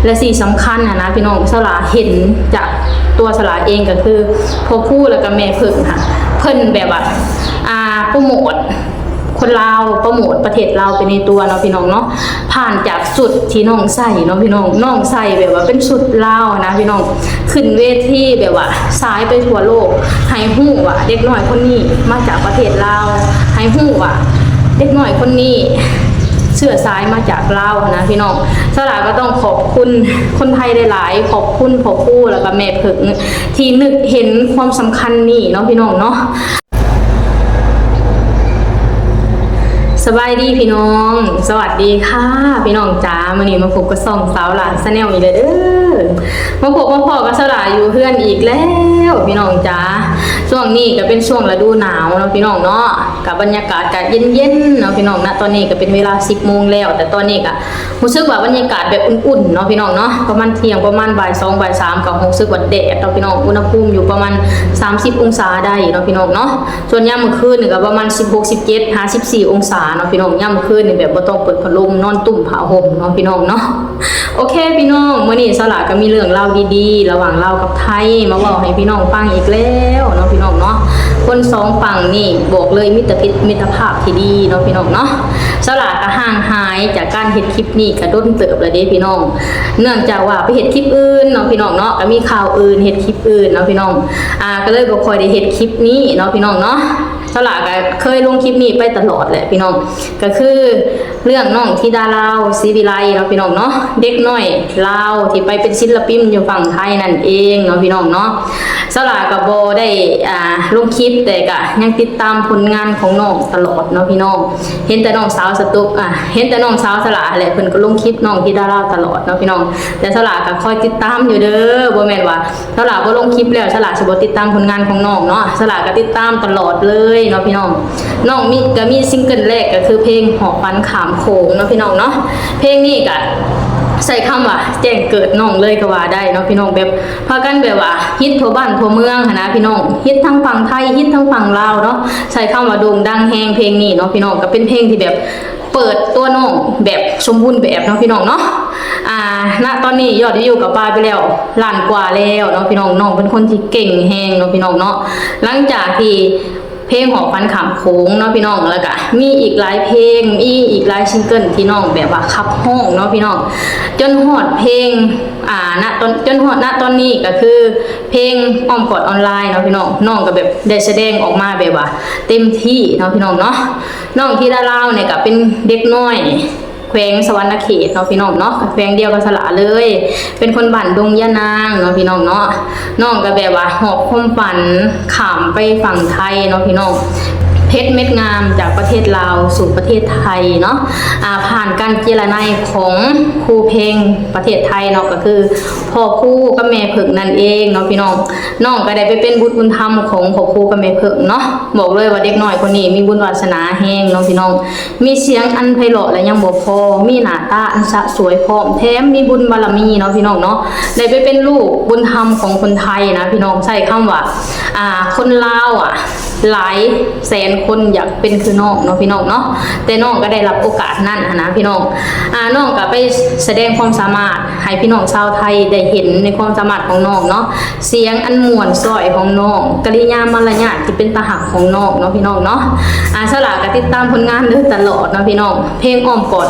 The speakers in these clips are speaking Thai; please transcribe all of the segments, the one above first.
และสิ่งสำคัญนะพี่น้องสลาเห็นจากตัวสลาเองก็คือพ่อผู้แล้วก็แม่เพิ่งค่ะเพิ่นแบบว่าโปรโมทคนลาวโปรโมทประเทศลาวไปในตัวเนาะพี่น้องเนาะผ่านจากสุดที่น้องใส่เนาะพี่น้องใส่แบบว่าเป็นสุดลาวนะพี่น้องขึ้นเวทีแบบว่าซ้ายไปทั่วโลกให้ฮู้ว่าเด็กน้อยคนนี้มาจากประเทศลาวให้ฮู้ว่าเด็กน้อยคนนี้เสื้อสายมาจากลาวนะพี่น้องสลาก็ต้องขอบคุณคนไทยหลายๆขอบคุณพ่อผู้แล้วก็แม่เพิ่งที่นึกเห็นความสำคัญนี่เนาะพี่น้องเนาะสบายดีพี่น้องสวัสดีค่ะพี่น้องจ๋ามื้อนี้มาพบกับ2สาวหลานชาแนลอีกแล้วเด้อมาพบมาพอกับสลาอยู่เพื่อนอีกแล้วพี่น้องจ๋าช่วงนี้ก็เป็นช่วงฤดูหนาวเนาะพี่น้องเนาะกับบรรยากาศก็เย็นๆเนาะพี่น้องณตอนนี้ก็เป็นเวลา 10 โมงแล้วแต่ตอนนี้ก็รู้สึกว่าบรรยากาศแบบอุ่นๆเนาะพี่น้องเนาะประมาณเที่ยงประมาณบ่าย2บ่าย3ก็รู้สึกว่าแดดเนาะพี่น้องอุณหภูมิอยู่ประมาณ30องศาได้เนาะพี่น้องเนาะส่วนยามมื้อคืนนี่ก็ประมาณ16 17 54องศาเนาะพี่น้องย่ำคืนนี่แบบบ่ต้องเปิดพัดลมนอนตุ่มผ้าห่มเนาะพี่น้องเนาะโอเคพี่น้องมื้อนี้สลาก็มีเรื่องเล่าดีๆระหว่างลาวกับไทยมาเว้าให้พี่น้องฟังอีกแล้วเนาะพี่น้องเนาะคนสองฝั่งนี่บอกเลยมิตรภาพที่ดีเนาะพี่น้องเนาะสลาก็ห่างหายจากการเฮ็ดคลิปนี้ก็ด้นเติบแล้วเด้พี่น้องเนื่องจากว่าไปเฮ็ดคลิปอื่นเนาะพี่น้องเนาะก็มีข่าวอื่นเฮ็ดคลิปอื่นเนาะพี่น้องก็เลยบ่ค่อยได้เฮ็ดคลิปนี้เนาะพี่น้องเนาะสลาก็เคยลงคลิปนี้ไปตลอดแหละพี่น้องก็คือเรื่องน้องธิดาลาวศรีวิไลเนาะพี่น้องเนาะเด็กน้อยลาวที่ไปเป็นศิลปินอยู่ฝั่งไทยนั่นเองเนาะพี่น้องเนาะสลาก็บ่ได้ลงคลิปแต่ก็ยังติดตามผลงานของน้องตลอดเนาะพี่น้องเห็นแต่น้องสาวสตุกเห็นแต่น้องสาวสลาแหละเพิ่นก็ลงคลิปน้องธิดาลาวตลอดเนาะพี่น้องแต่สลาก็คอยติดตามอยู่เด้อบ่แม่นว่าสลาบ่ลงคลิปแล้วสลาสิบ่ติดตามผลงานของน้องเนาะสลาก็ติดตามตลอดเลยเนาะพี่น้องมีซิงเกิลแรกก็คือเพลงหอบฝันขามโขงเนาะพี่น้องเนาะเพลงนี้ก็ใส่คำว่าแจ้งเกิดน้องเลยก็ว่าได้เนาะพี่น้องแบบพากันแบบว่าฮิตทั่วบ้านทั่วเมืองนะพี่น้องฮิตทั้งฝั่งไทยฮิตทั้งฝั่งลาวเนาะใส่คำว่าโด่งดังแฮงเพลงนี้เนาะพี่น้องก็เป็นเพลงที่แบบเปิดตัวน้องแบบสมบูรณ์แบบเนาะพี่น้องเนาะณตอนนี้ยอดวิวกับปลาไปแล้วล้านกว่าแล้วเนาะพี่น้องเป็นคนที่เก่งแฮงเนาะพี่น้องเนาะหลังจากที่เพลงหอบฝันขามโขงเนาะพี่น้องแล้วก็มีอีกหลายเพลงมีอีกหลายซิงเกิลที่น้องแบบว่าขับห้องเนาะพี่น้องจนฮอดเพลงจนฮอดณตอนนี้ก็คือเพลงอ้อมกอดออนไลน์เนาะพี่น้องก็แบบได้แสดงออกมาแบบว่าเต็มที่เนาะพี่น้องเนาะน้องธิดาลาวเนี่ยก็เป็นเด็กน้อยแขวงสวรรณเขตเนาะพี่น้องเนาะแขวงเดียวกับสระเลยเป็นคนบ้านดงยะนางเนาะพี่น้องเนาะน้องก็แบบว่าหอบความฝันข้ามไปฝั่งไทยเนาะพี่น้องเพชรเม็ดงามจากประเทศลาวสู่ประเทศไทยเนาะผ่านการเจรไนของครูเพลงประเทศไทยเนาะก็คือพ่อครูกับแม่เพิ่งนั่นเองเนาะพี่น้องก็ได้ไปเป็นบุตรบุญธรรมของพ่อครูกับแม่เพิ่งเนาะบอกเลยว่าเด็กน้อยคนนี้มีบุญวาสนาแห้งเนาะพี่น้องมีเสียงอันไพเราะและยังบ่พอมีหน้าตาอันสะสวยพร้อมแถมมีบุญบารมีเนาะพี่น้องเนาะได้ไปเป็นลูกบุญธรรมของคนไทยนะพี่น้องใช้คำว่าคนลาวหลายแสนคนอยากเป็นคือน้องเนาะพี่น้องเนาะแต่น้องก็ได้รับโอกาสนั่นนะพี่น้องน้องก็ไปแสดงความสามารถให้พี่น้องชาวไทยได้เห็นในความสามารถของน้องเนาะเสียงอันม่วนซ้อยของน้องกริยามารยาทที่เป็นตาหักของน้องเนาะพี่น้องเนาะสลาก็ติดตามผลงานเด้อตลอดเนาะพี่น้องเพลงอ้อมกอด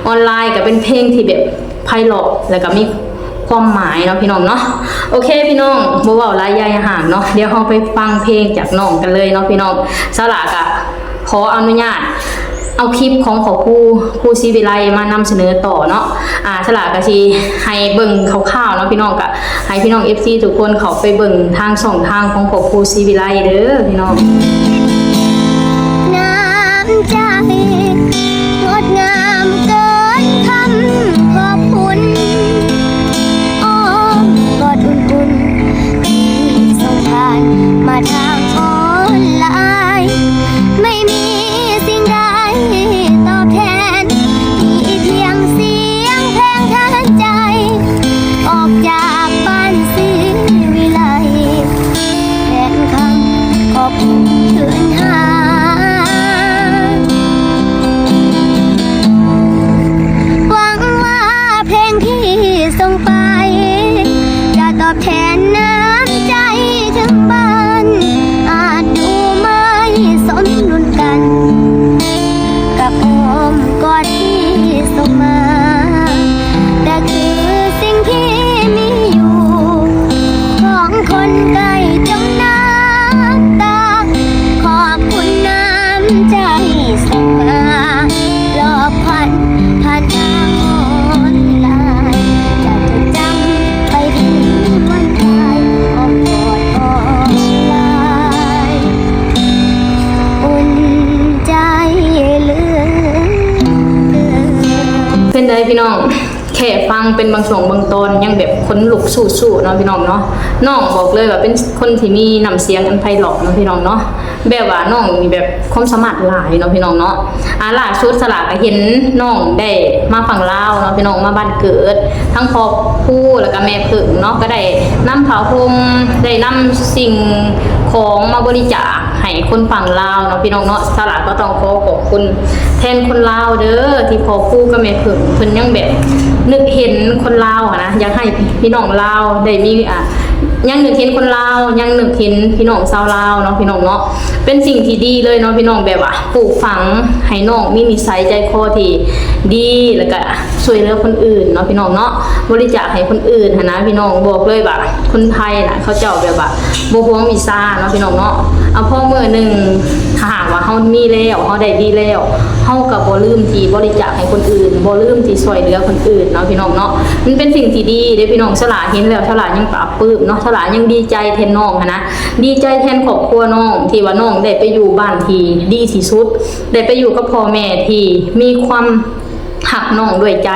ออนไลน์ก็เป็นเพลงที่แบบไพเราะแล้วก็มีความหมายเนาะพี่น้องเนาะโอเคพี่น้องบ่เว้าหลายยายห่างเนาะเดี๋ยวเราไปฟังเพลงจากน้องกันเลยเนาะพี่น้องสลากะขออนุญาตเอาคลิปของครูศรีวิไลมานำเสนอต่อเนาะสลากะสิให้เบิ่งคร่าวๆเนาะพี่น้องกะให้พี่น้อง FC ทุกคนเขาไปเบิ่งทางช่องทางของครูศรีวิไลเด้อพี่น้องน้ำใจงดงามเกินคำขอบคุณอ้อมกอดอุ่นๆที่ส่งผ่านมาทางออนไลน์ไม่มีสิ่งใดตอบแทนที่เพียงเสียงเพลงทางใจออกจากบ้านศรีวิไลแทนคำขอบคุณคืน นใดพี่น้องแค่ฟังเป็นบางช่วงบางตอนยังแบบคนลุกสู้ๆเนาะพี่น้องเนาะน้องบอกเลยว่าเป็นคนที่มีน้ำเสียงอันไพเราะเนาะพี่น้องเนาะแบบว่าน้องมีแบบความสามารถหลายเนาะพี่น้องเนาะล่าสุดสลาก็เห็นน้องได้มาฝั่งลาวเนาะพี่น้องมาบ้านเกิดทั้งพ่อผู้แล้วก็แม่พึ่งเนาะก็ได้นำผ้าห่มได้นำสิ่งของมาบริจาคให้คนฝั่งลาวเนาะพี่น้องเนาะสลาก็ต้องขอบคุณแทนคนลาวเด้อที่พ่อผู้กับแม่พึ่งเพิ่นยังแบบนึกเห็นคนลาวนะอยากให้พี่น้องลาวได้มียังนึกเห็นคนลาวยังนึกเห็นพี่น้องชาวลาวเนาะพี่น้องเนาะเป็นสิ่งที่ดีเลยเนาะพี่น้องแบบว่าปลูกฝังให้น้องมีนิสัยใจคอที่ดีแล้วก็ช่วยเหลือคนอื่นเนาะพี่น้องเนาะบริจาคให้คนอื่นนะพี่น้องบอกเลยว่าคนไทยน่ะเขาเจ้าแบบว่าบ่ห่วงวีซ่าเนาะพี่น้องเนาะเอาพ่อมื้อนึงถ้าหากว่าเฮามีแล้วเฮาได้ดีแล้วเฮาก็บ่ลืมที่บริจาคให้คนอื่นบ่ลืมที่ช่วยเหลือคนอื่นเนาะพี่น้องเนาะมันเป็นสิ่งที่ดีเด้อพี่น้องฉลาดเห็นแล้วฉลาดยังปลาบปลื้มเนาะฉลาดยังดีใจแทนน้องนะดีใจแทนครอบครัวน้องที่ว่าน้องได้ไปอยู่บ้านที่ดีที่สุดได้ไปอยู่กับพ่อแม่ที่มีความหักน้องด้วยใจ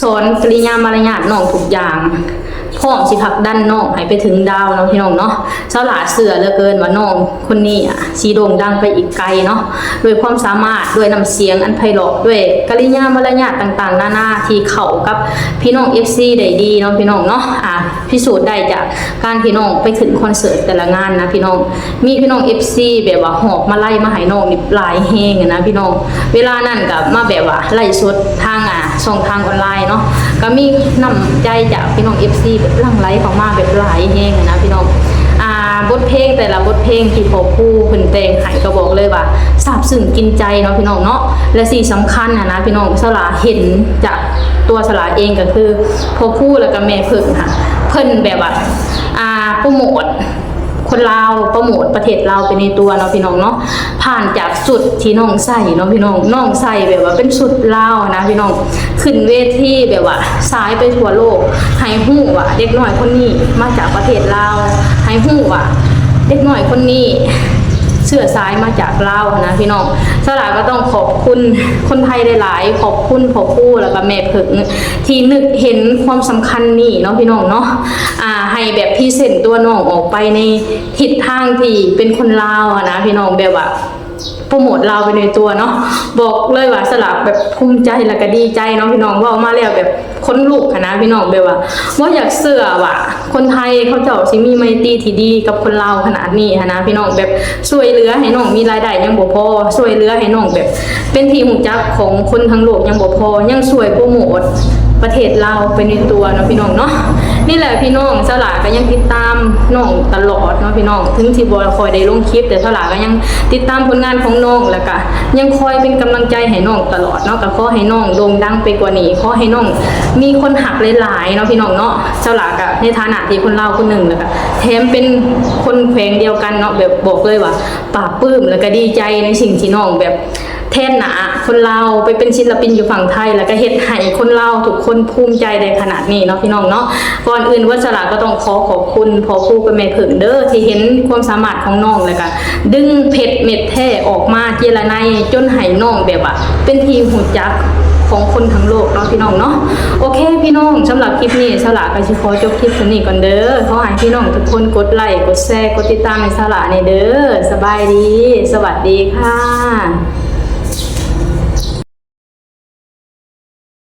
สอนกริยามารยาทน้องทุกอย่างพร้อมสิผลักดันน้องให้ไปถึงดาวเนาะพี่น้องเนาะฉลาดเสือเหลือเกินว่าน้องคนนี้สิโด่งดังไปอีกไกลเนาะด้วยความสามารถด้วยน้ำเสียงอันไพเราะด้วยกริยามารยาทต่างๆนานาที่เข้ากับพี่น้อง FC ได้ดีเนาะพี่น้องเนาะพิสูจน์ได้จากการที่น้องไปขึ้นคอนเสิร์ตแต่ละงานนะพี่น้องมีพี่น้อง FC แบบว่าหอบมาไล่มาให้น้องนี่หลายแฮงนะพี่น้องเวลานั้นก็มาแบบว่าไล่สดทางช่องทางออนไลน์เนาะก็มีน้ำใจจากพี่น้อง FC แบบหลั่งไหลเข้ามาแบบหลายแฮงนะพี่น้องบทเพลงแต่ละบทเพลงที่พ่อผู้เพิ่นแต่งให้ก็บอกเลยว่าซาบซึ้งกินใจเนาะพี่น้องเนาะและสิ่งสำคัญนะพี่น้องสลาเห็นจากตัวสลาเองก็คือพ่อผู้แล้วก็แม่เพิ่นค่ะเพิ่นแบบว่าโปรโมทคนลาวโปรโมทประเทศลาวไปในตัวเนาะพี่น้องเนาะผ่านจากสุดที่น้องใส่เนาะพี่น้องใส่แบบว่าเป็นสุดลาวนะพี่น้องขึ้นเวทีแบบว่าสายไปทั่วโลกให้ฮู้ว่าเด็กน้อยคนนี้มาจากประเทศลาวให้ฮู้ว่าเด็กน้อยคนนี้เสื้อสายมาจากลาวนะพี่น้องสลาก็ต้องขอบคุณคนไทยหลายๆขอบคุณพ่อผู้แล้วก็แม่เพิ่งที่นึกเห็นความสำคัญนี่เนาะพี่น้องเนาะให้แบบพรีเซนต์ตัวน้องออกไปในทิศทางที่เป็นคนลาวนะพี่น้องแบบว่าโปรโมทเราไปในตัวเนาะบอกเลยว่าสลับแบบภูมิใจแล้วก็ดีใจเนาะพี่น้องว่ามาแล้วแบบคนลุกนะพี่น้องแบบว่าอยากเชื่อว่าคนไทยเขาเจ้าสิมีไมตรีที่ดีกับคนลาวขนาดนี้นะพี่น้องแบบช่วยเหลือให้น้องมีรายได้ยังบ่พอช่วยเหลือให้น้องแบบเป็นที่รู้จักของคนทั้งโลกยังบ่พอยังช่วยโปรโมทประเทศลาวไปในตัวเนาะพี่น้องเนาะนี่แหละพี่น้องสลาก็ยังติดตามน้องตลอดเนาะพี่น้องถึงที่บ่คอยได้ลงคลิปแต่สลาก็ยังติดตามผลงานของน้องแล้วก็ยังคอยเป็นกำลังใจให้น้องตลอดเนาะก็ขอให้น้องโด่งดังไปกว่านี้ขอให้น้องมีคนหักหลายๆเนาะพี่น้องเนาะสลาก็ในฐานะที่คนลาวคนหนึ่งแล้วก็แถมเป็นคนแขวงเดียวกันเนาะแบบบอกเลยว่าปลาบปลื้มแล้วก็ดีใจในสิ่งที่น้องแบบแทนหนาคนลาวไปเป็นศิลปินอยู่ฝั่งไทยแล้วก็เฮ็ดให้คนลาวทุกคนภูมิใจในขนาดนี้เนาะพี่น้องเนาะก่อนอื่นวัชระก็ต้องขอบคุณพ่อครูกับแม่เพิ่งเด้อที่เห็นความสามารถของน้องแล้วก็ดึงเพชรเม็ดแท้ออกมาเจรไนจนให้น้องแบบว่าเป็นที่หูจักของคนทั้งโลกเนาะพี่น้องเนาะโอเคพี่น้องสำหรับคลิปนี้สละก็สิขอจบคลิปนี้ก่อนเด้อขอให้พี่น้องทุกคนกดไลค์กดแชร์กดติดตามในสละในเด้อสบายดีสวัสดีค่ะ